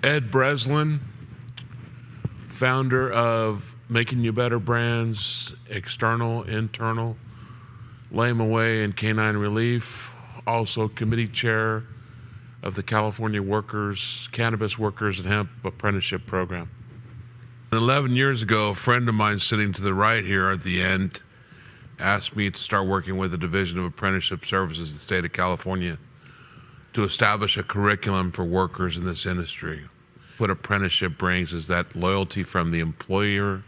Ed Breslin, founder of Making You Better Brands, external, internal, Lame Away, and Canine Relief. Also committee chair of the California Cannabis Workers and Hemp Apprenticeship Program. 11 years ago, a friend of mine sitting to the right here at the end asked me to start working with the Division of Apprenticeship Services in the state of California to establish a curriculum for workers in this industry. What apprenticeship brings is that loyalty from the employer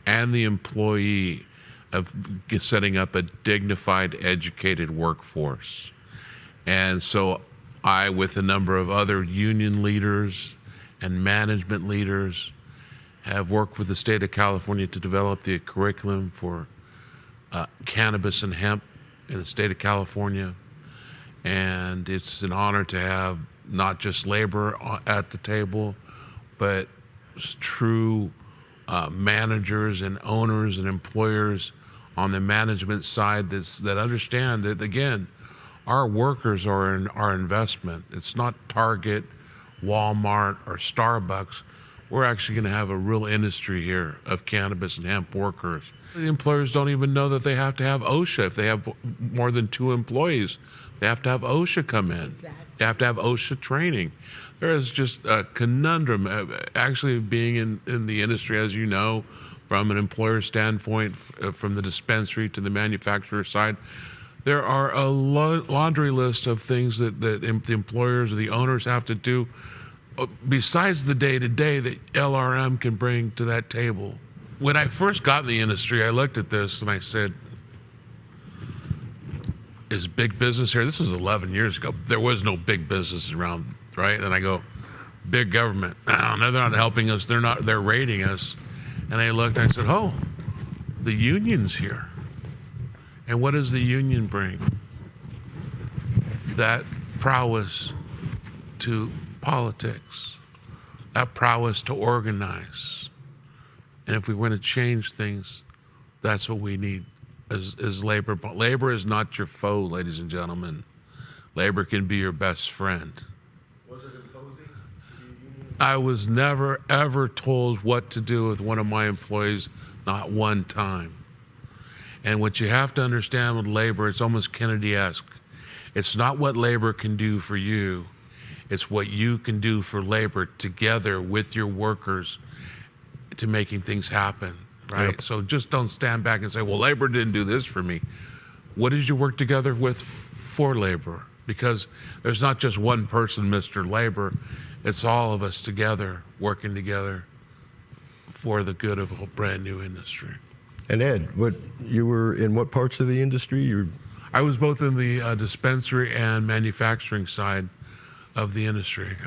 and the employee of setting up a dignified, educated workforce. And so I, with a number of other union leaders and management leaders, have worked with the state of California to develop the curriculum for cannabis and hemp in the state of California. And it's an honor to have not just labor at the table, but true managers and owners and employers on the management side that understand that, again, our workers are our investment. It's not Target, Walmart, or Starbucks. We're actually going to have a real industry here of cannabis and hemp workers. The employers don't even know that they have to have OSHA. If they have more than 2 employees, they have to have OSHA come in. Exactly. They have to have OSHA training. There is just a conundrum, actually being in the industry, as you know, from an employer standpoint, from the dispensary to the manufacturer side. There are a laundry list of things that the employers or the owners have to do besides the day-to-day that LRM can bring to that table. When I first got in the industry, I looked at this and I said, is big business here? This was 11 years ago. There was no big business around, right? And I go, big government. No, they're not helping us. They're raiding us. And I looked and I said, oh, the union's here. And what does the union bring? That prowess to politics, that prowess to organize. And if we want to change things, that's what we need is labor. But labor is not your foe, ladies and gentlemen. Labor can be your best friend. Was it imposing? I was never, ever told what to do with one of my employees, not one time. And what you have to understand with labor, it's almost Kennedy-esque. It's not what labor can do for you. It's what you can do for labor together with your workers to making things happen, right? Yep. So just don't stand back and say, well, labor didn't do this for me. What did you work together with for labor? Because there's not just one person, Mr. Labor. It's all of us together, working together for the good of a brand new industry. And Ed, you were in what parts of the industry? I was both in the dispensary and manufacturing side of the industry.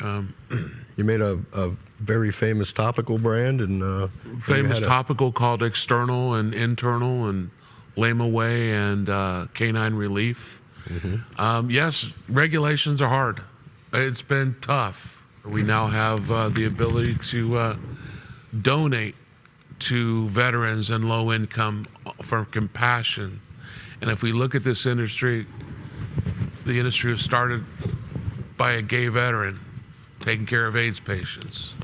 You made a very famous topical brand, and Famous topical called External and Internal and Lame Away and Canine Relief. Mm-hmm. Yes, regulations are hard. It's been tough. We now have the ability to donate to veterans and low income for compassion. And if we look at this industry, the industry was started by a gay veteran taking care of AIDS patients.